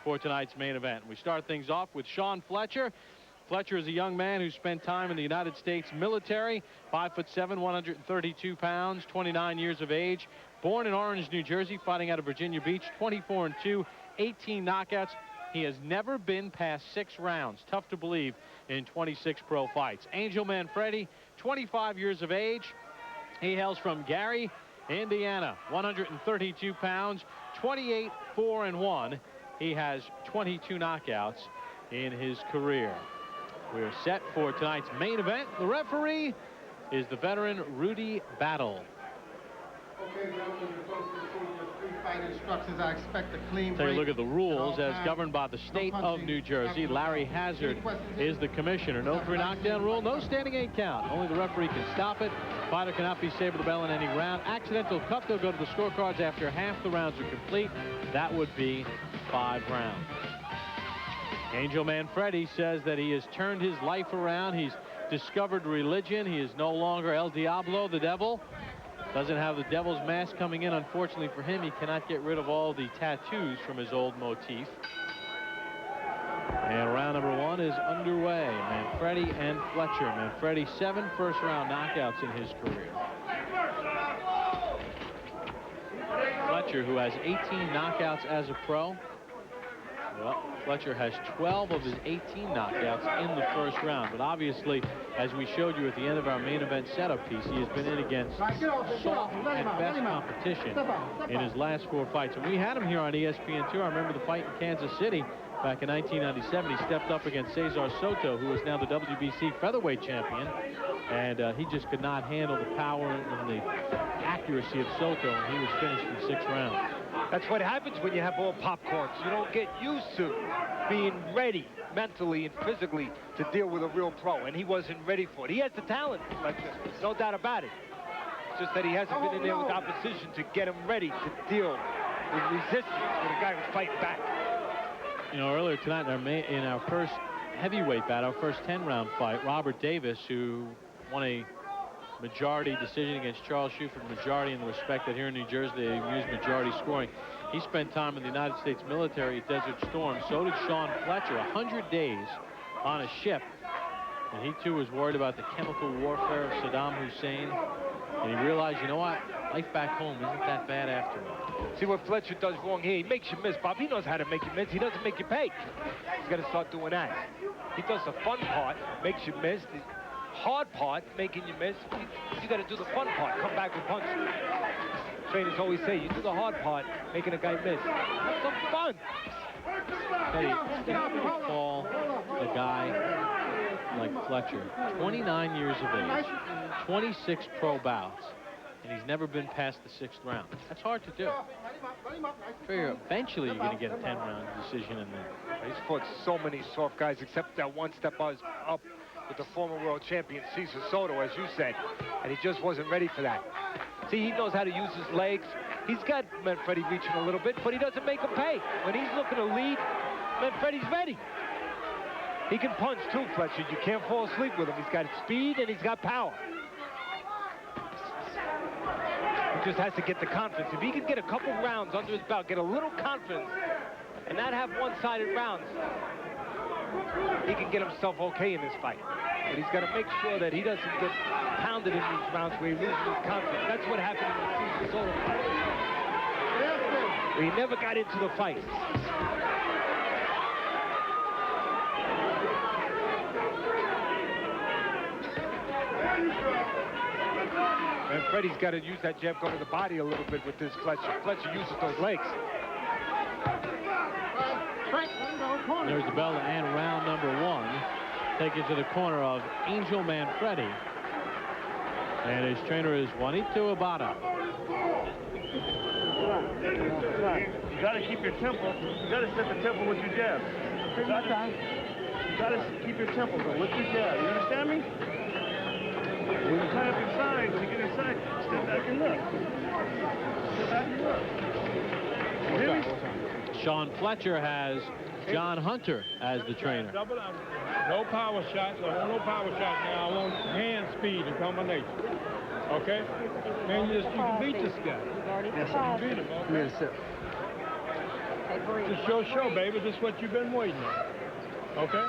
for tonight's main event. We start things off with Sean Fletcher. Fletcher is a young man who spent time in the United States military, 5'7", 132 pounds, 29 years of age. Born in Orange, New Jersey, fighting out of Virginia Beach, 24-2, 18 knockouts. He has never been past 6 rounds. Tough to believe in 26 pro fights. Angel Manfredy, 25 years of age. He hails from Gary, Indiana, 132 pounds, 28-4-1. He has 22 knockouts in his career. We're set for tonight's main event. The referee is the veteran Rudy Battle. Okay, gentlemen, before the fight instructions, I expect a clean break. Take a look at the rules as governed by the state of New Jersey. Larry Hazard is the commissioner. No 3 knockdown rule, no standing 8 count. Only the referee can stop it. Fighter cannot be saber the bell in any round. Accidental cup, they'll go to the scorecards after half the rounds are complete. That would be 5 rounds. Angel Manfredy says that he has turned his life around. He's discovered religion. He is no longer El Diablo, the devil. Doesn't have the devil's mask coming in. Unfortunately for him, he cannot get rid of all the tattoos from his old motif. And round number 1 is underway. Manfredy and Fletcher. Manfredy 7 first-round knockouts in his career. Fletcher, who has 18 knockouts as a pro. Well, Fletcher has 12 of his 18 knockouts in the first round. But obviously, as we showed you at the end of our main event setup piece, he has been in against soft at best competition in his last 4 fights. And we had him here on ESPN2. I remember the fight in Kansas City back in 1997. He stepped up against Cesar Soto, who is now the WBC featherweight champion. And he just could not handle the power and the accuracy of Soto, and he was finished in 6 rounds. That's what happens when you have all popcorns. You don't get used to being ready mentally and physically to deal with a real pro, and he wasn't ready for it. He has the talent, no doubt about it. It's just that he hasn't been in there with opposition to get him ready to deal with resistance when a guy was fighting back. You know, earlier tonight in our first heavyweight bout, our first 10-round fight, Robert Davis, who won a majority decision against Charles Shuford, majority in the respect that here in New Jersey they use majority scoring. He spent time in the United States military at Desert Storm. So did Sean Fletcher, 100 days on a ship. And he too was worried about the chemical warfare of Saddam Hussein. And he realized, you know what, life back home isn't that bad after all. See what Fletcher does wrong here. He makes you miss, Bob. He knows how to make you miss. He doesn't make you pay. He's got to start doing that. He does the fun part, makes you miss. The hard part, making you miss. You got to do the fun part. Come back with punches. Trainers always say, you do the hard part, making a guy miss. Have some fun. Hey, call a guy like Fletcher, 29 years of age, 26 pro bouts, and he's never been past the 6th round. That's hard to do. Figure eventually you're going to get a 10-round decision in there. He's fought so many soft guys, except that one step up with the former world champion Cesar Soto, as you said, and he just wasn't ready for that. See, he knows how to use his legs. He's got Manfredy reaching a little bit, but he doesn't make him pay. When he's looking to lead, Manfredy's ready. He can punch too, Fletcher. You can't fall asleep with him. He's got speed and he's got power. He just has to get the confidence. If he can get a couple rounds under his belt, get a little confidence, and not have one-sided rounds, he can get himself okay in this fight. But he's got to make sure that he doesn't get pounded in these rounds where he loses his confidence. That's what happened in the Cesar Soto fight, where he never got into the fight. Manfredy's got to use that jab, go to the body a little bit with this Fletcher. Fletcher uses those legs. There's the bell and round number 1. Take it to the corner of Angel Manfredy. And his trainer is Juanito Abada. You got to keep your tempo. You got to set the tempo with your jab. You got to keep your tempo though with your jab. You understand me? When you tie up your sides, when you get inside, step back and look. Step back and look. You hear me? Sean Fletcher has John Hunter as the trainer. No power shots. I want no power shots now. I want hand speed and combination. Okay? Man, you can beat this guy. Yes, sir. Beat him, okay? Yes, sir. This is your show, baby. This is what you've been waiting on. Okay?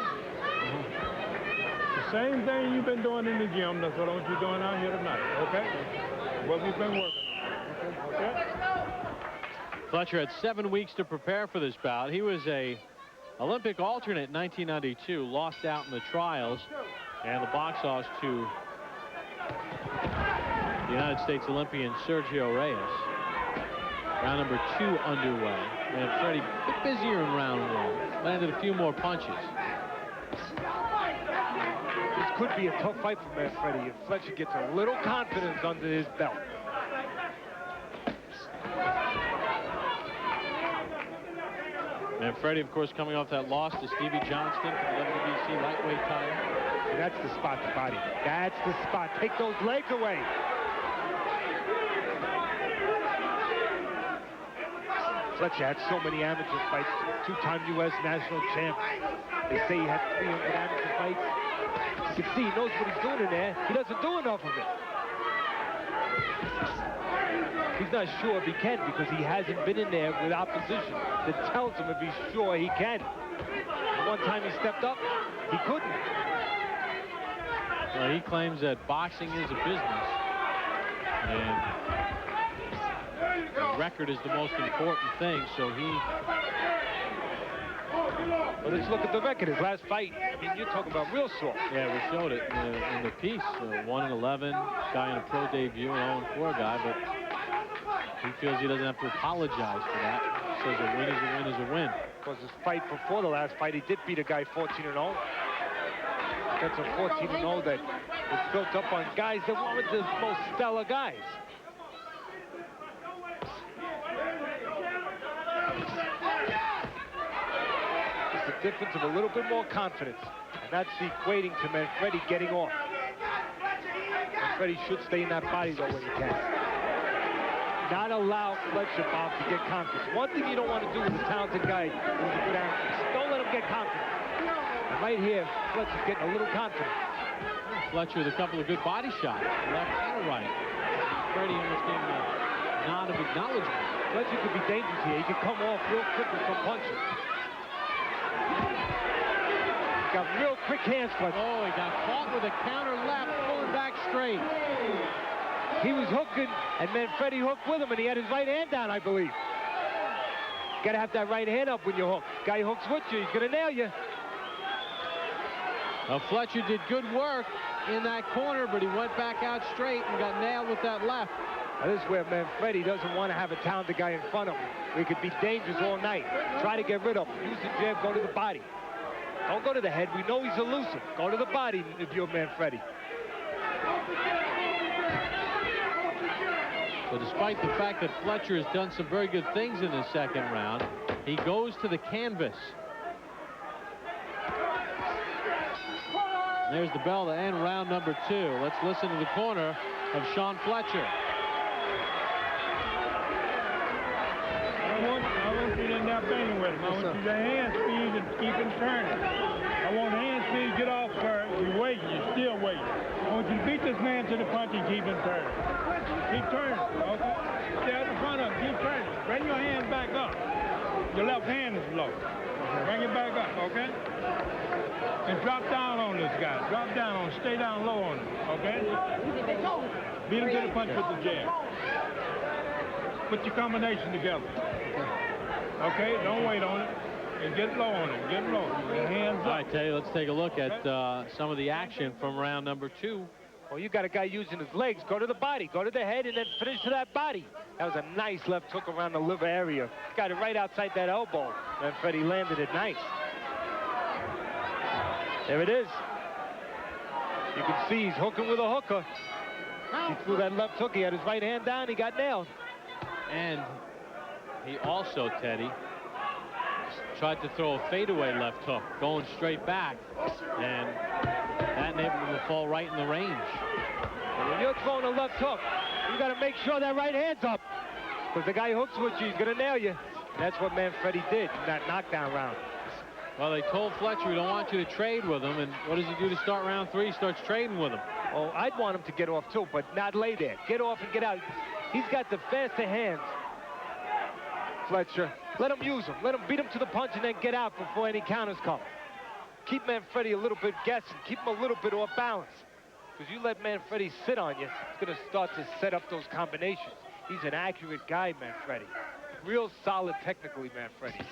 The same thing you've been doing in the gym, that's what I want you doing out here tonight. Okay? What we've been working on. Okay? Fletcher had 7 weeks to prepare for this bout. He was a Olympic alternate in 1992, lost out in the trials, and the box office to the United States Olympian Sergio Reyes. Round number 2 underway. Manfredy a bit busier in round 1. Landed a few more punches. This could be a tough fight for Manfredy if Fletcher gets a little confidence under his belt. Manfredy, of course, coming off that loss to Stevie Johnston for the WBC lightweight title. And that's the spot, the body. That's the spot. Take those legs away. Fletcher had so many amateur fights. 2-time U.S. national champ. They say he had 300 amateur fights. You can see he knows what he's doing in there. He doesn't do enough of it. He's not sure if he can because he hasn't been in there with opposition that tells him if he's sure he can. The one time he stepped up, he couldn't. Well, he claims that boxing is a business, and the record is the most important thing, so he... But let's look at the record. His last fight, I mean, you're talking about real soft. Yeah, we showed it in the piece. 1-11, guy in a pro debut, an 0-4 guy, but he feels he doesn't have to apologize for that. He says a win is a win is a win. Because his fight before the last fight, he did beat a guy 14-0. That's a 14-0 that was built up on guys that weren't the most stellar guys. It's the difference of a little bit more confidence. And that's equating to Manfredy getting off. Manfredy should stay in that body, though, when he can. Not allow Fletcher, Bob, to get confidence. One thing you don't want to do with a talented guy who's a good athlete. Don't let him get confidence. And right here, Fletcher's getting a little confident. Fletcher with a couple of good body shots, left and a right. Manfredy almost gave him a nod of acknowledgement. Fletcher could be dangerous here. He could come off real quick with some punches. Got real quick hands, Fletcher. Oh, he got caught with a counter left, pulling back straight. He was hooking, and Manfredy hooked with him, and he had his right hand down, I believe. Got to have that right hand up when you hook. Guy hooks with you, he's going to nail you. Well, Fletcher did good work in that corner, but he went back out straight and got nailed with that left. Now, this is where Manfredy doesn't want to have a talented guy in front of him. He could be dangerous all night. Try to get rid of him. Use the jab, go to the body. Don't go to the head. We know he's elusive. Go to the body if you're Manfredy. So despite the fact that Fletcher has done some very good things in the second round, he goes to the canvas. There's the bell to end round number 2. Let's listen to the corner of Sean Fletcher. I want you to end up banging with him. I want you to hand speed and keep him turning. I want hand speed, get off first. You're waiting, you're still waiting. I want you to beat this man to the punch and keep him turning. Keep turning, okay? Stay at the front of him, keep turning. Bring your hand back up. Your left hand is low. Bring it back up, okay? And drop down on this guy. Drop down on him, stay down low on him, okay? Beat him to the punch with the jab. Put your combination together. Okay, don't wait on it. And get low on it, get low. Your hands up. All right, Teddy, let's take a look at some of the action from round number 2. Well, you got a guy using his legs. Go to the body, go to the head, and then finish to that body. That was a nice left hook around the liver area. Got it right outside that elbow. Manfredy landed it nice. There it is. You can see he's hooking with a hooker. He threw that left hook. He had his right hand down. He got nailed. And he also, Teddy, tried to throw a fadeaway left hook, going straight back, and that enabled him to fall right in the range. And when you're throwing a left hook, you got to make sure that right hand's up, because the guy hooks with you, he's going to nail you. And that's what Manfredy did in that knockdown round. Well, they told Fletcher, we don't want you to trade with him, and what does he do to start round 3? He starts trading with him. Oh, I'd want him to get off too, but not lay there. Get off and get out. He's got the faster hands, Fletcher. Let him use him. Let him beat him to the punch and then get out before any counters come. Keep Manfredy a little bit guessing. Keep him a little bit off balance. Because you let Manfredy sit on you, it's going to start to set up those combinations. He's an accurate guy, Manfredy. Real solid technically, Manfredy.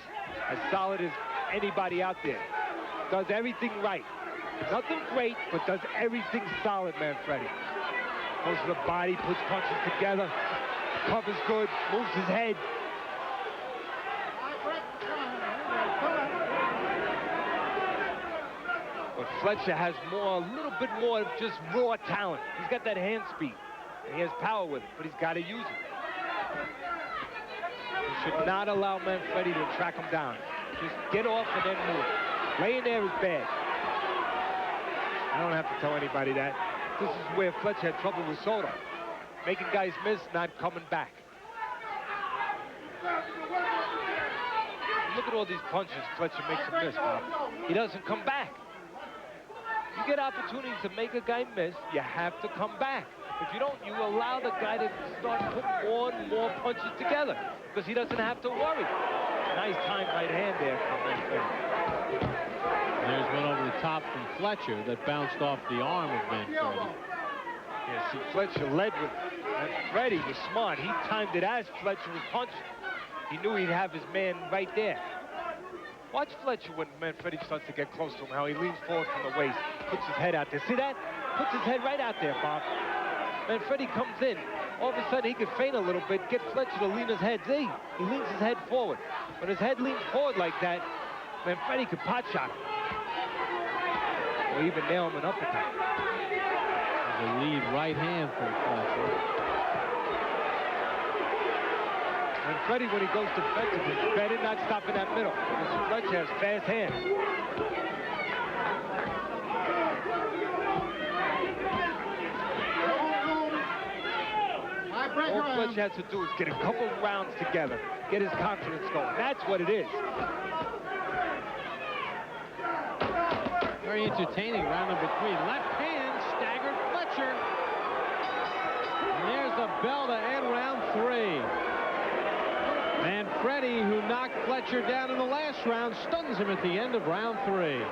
As solid as anybody out there. Does everything right. Nothing great, but does everything solid, Manfredy. Goes to the body, puts punches together, covers good, moves his head. But Fletcher has a little bit more of just raw talent. He's got that hand speed, and he has power with it, but he's got to use it. You should not allow Manfredy to track him down. Just get off and then move. Laying there is bad. I don't have to tell anybody that. This is where Fletcher had trouble with Soto. Making guys miss, not coming back. Look at all these punches Fletcher makes him miss, Bob. He doesn't come back. You get opportunities to make a guy miss, you have to come back. If you don't, you allow the guy to start putting more and more punches together because he doesn't have to worry. Nice time right hand there from Manfredy. There's one over the top from Fletcher that bounced off the arm of Manfredy. Yeah, see, Fletcher led with it. Manfredy was smart. He timed it as Fletcher was punching. He knew he'd have his man right there. Watch Fletcher when Manfredy starts to get close to him, how he leans forward from the waist, puts his head out there. See that? Puts his head right out there, Bob. Manfredy comes in. All of a sudden, he could feint a little bit, get Fletcher to lean his head. See? He leans his head forward. When his head leans forward like that, Manfredy could pot shot him. Or even nail him an uppercut. The lead right hand from Fletcher. Manfredy, when he goes defensive, is better not stopping that middle. Because Fletcher has fast hands. All Fletcher has to do is get a couple rounds together, get his confidence going. That's what it is. Very entertaining round number 3. Left hand staggered Fletcher. And there's the bell to end round 3. Manfredy, who knocked Fletcher down in the last round, stuns him at the end of round 3.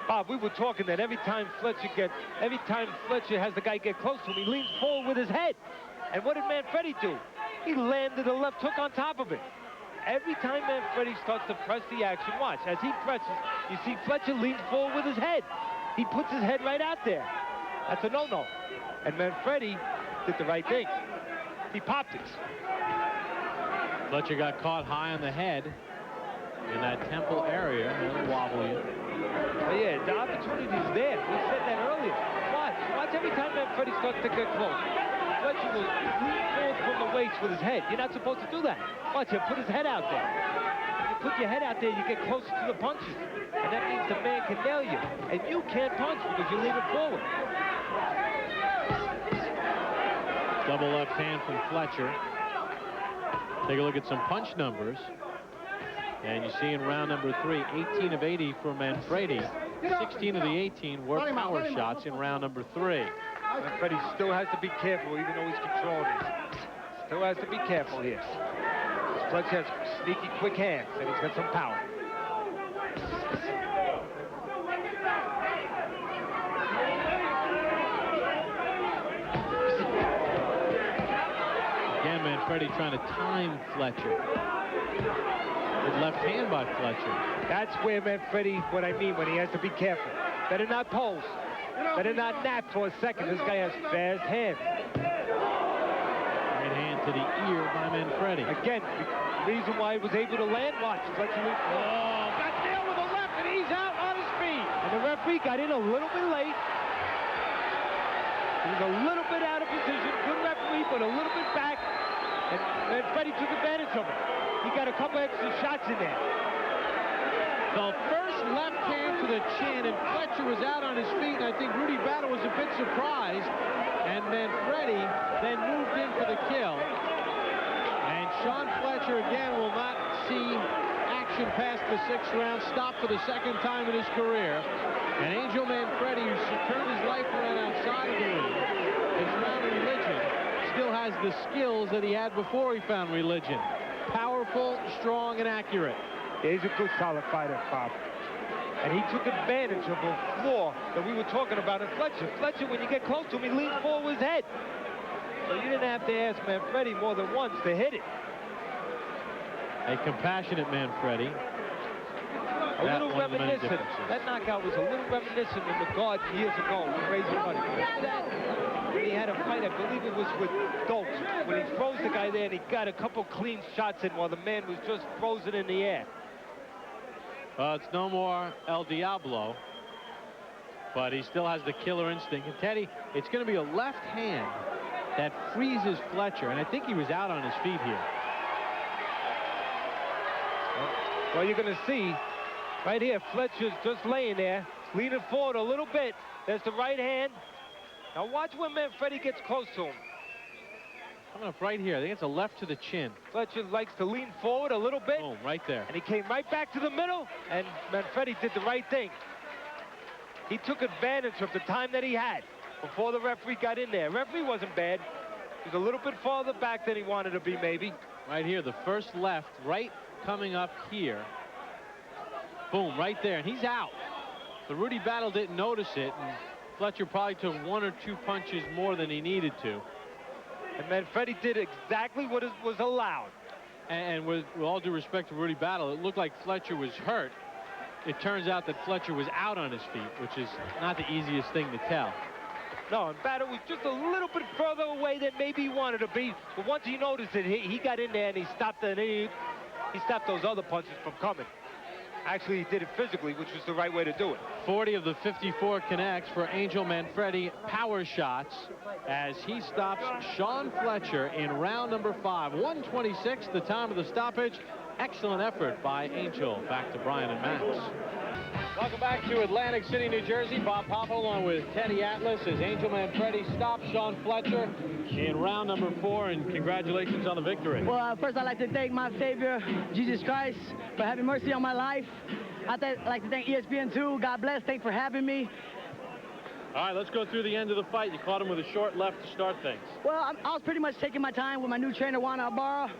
Bob, we were talking that every time Fletcher has the guy get close to him, he leans forward with his head. And what did Manfredy do? He landed a left hook on top of it. Every time Manfredy starts to press the action, watch, as he presses, you see Fletcher leans forward with his head. He puts his head right out there. That's a no-no. And Manfredy did the right thing. He popped it. Fletcher got caught high on the head in that temple area. A little wobbly. Oh, yeah, the opportunity's there. We said that earlier. Watch every time Manfredy starts to get close. Fletcher will lean forward from the waist with his head. You're not supposed to do that. Watch him put his head out there. When you put your head out there, you get closer to the punches. And that means the man can nail you. And you can't punch because you're leaning forward. Double left hand from Fletcher. Take a look at some punch numbers. And you see in round number 3, 18 of 80 for Manfredy. 16 of the 18 were power shots in round number 3. Manfredy still has to be careful, even though he's controlling it. Still has to be careful here. Fletcher has sneaky, quick hands, and he's got some power. Again, Manfredy trying to time Fletcher. Good left hand by Fletcher. That's where Manfredy, what I mean when he has to be careful. Better not pose. Better not nap for a second. This guy has fast hands. Right hand to the ear by Manfredy. Again, the reason why he was able to land, watch. Fletcher got nailed with a left, and he's out on his feet. And the referee got in a little bit late. He was a little bit out of position. Good referee, but a little bit back. And Manfredy took advantage of it. He got a couple extra shots in there. The first left hand to the chin, and Fletcher was out on his feet, and I think Rudy Battle was a bit surprised. And Manfredy then moved in for the kill. And Sean Fletcher again will not see action action past the 6th round, stopped for the 2nd time in his career. And Angel Manfredy, who turned his life around outside of the ring, has found religion, still has the skills that he had before he found religion. Powerful, strong, and accurate. Yeah, he's a good, solid fighter, Bob. And he took advantage of a flaw that we were talking about in Fletcher. Fletcher, when you get close to him, he leans forward his head. So you didn't have to ask Manfredy more than once to hit it. A compassionate Manfredy. A little reminiscent. That knockout was a little reminiscent of the guard years ago with Razor Money. He had a fight, I believe it was with Dokes, when he froze the guy there and he got a couple clean shots in while the man was just frozen in the air. It's no more El Diablo, but he still has the killer instinct. And Teddy, it's going to be a left hand that freezes Fletcher, and I think he was out on his feet here. Well, you're going to see right here, Fletcher's just laying there, leaning forward a little bit. There's the right hand. Now watch when Manfredy gets close to him. Coming up right here. I think it's a left to the chin. Fletcher likes to lean forward a little bit. Boom, right there. And he came right back to the middle, and Manfredy did the right thing. He took advantage of the time that he had before the referee got in there. Referee wasn't bad. He was a little bit farther back than he wanted to be, maybe. Right here, the first left, right coming up here. Boom, right there, and he's out. The Rudy Battle didn't notice it, and Fletcher probably took 1 or 2 punches more than he needed to. And Manfredy did exactly what was allowed. And with all due respect to Rudy Battle, it looked like Fletcher was hurt. It turns out that Fletcher was out on his feet, which is not the easiest thing to tell. No, and Battle was just a little bit further away than maybe he wanted to be. But once he noticed it, he got in there and he stopped those other punches from coming. Actually, he did it physically, which was the right way to do it. 40 of the 54 connects for Angel Manfredy. Power shots as he stops Sean Fletcher in round number 5. 1:26, the time of the stoppage. Excellent effort by Angel. Back to Brian and Max. Welcome back to Atlantic City, New Jersey. Bob Papa along with Teddy Atlas as Angel Manfredy stops Sean Fletcher in round number 4, and congratulations on the victory. Well, first I'd like to thank my Savior, Jesus Christ, for having mercy on my life. I'd like to thank ESPN too. God bless. Thanks for having me. All right, let's go through the end of the fight. You caught him with a short left to start things. Well, I was pretty much taking my time with my new trainer, Juana Ibarra.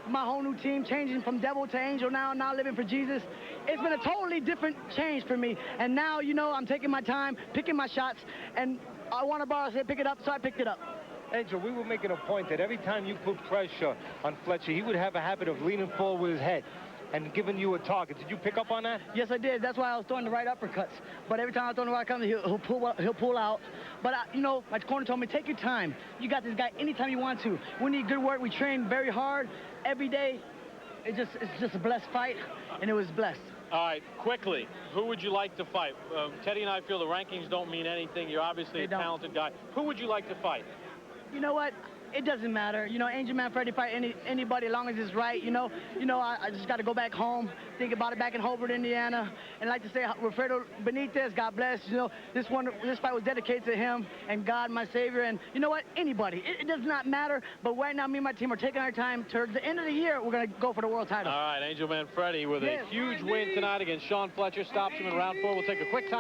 My whole new team, changing from devil to angel now living for Jesus. It's been a totally different change for me. And now, you know, I'm taking my time, picking my shots, and I want to borrow, say pick it up, so I picked it up. Angel, we were making a point that every time you put pressure on Fletcher, he would have a habit of leaning forward with his head and giving you a target. Did you pick up on that? Yes, I did. That's why I was throwing the right uppercuts. But every time I was throwing the right uppercuts, he'll pull out. But, you know, my corner told me, take your time. You got this guy anytime you want to. We need good work. We train very hard every day. It's just a blessed fight, and it was blessed. All right, quickly, who would you like to fight? Teddy and I feel the rankings don't mean anything. You're obviously a talented guy. Who would you like to fight? You know what? It doesn't matter. You know, Angel Manfredy fight anybody as long as it's right. You know, I just got to go back home, think about it back in Hobart, Indiana, and like to say, Wilfredo Benitez, God bless. You know, this fight was dedicated to him and God, my Savior. And you know what? Anybody. It does not matter. But right now, me and my team are taking our time. Towards the end of the year, we're gonna go for the world title. All right, Angel Manfredy with a huge win tonight against Sean Fletcher. Stops him in round 4. We'll take a quick time.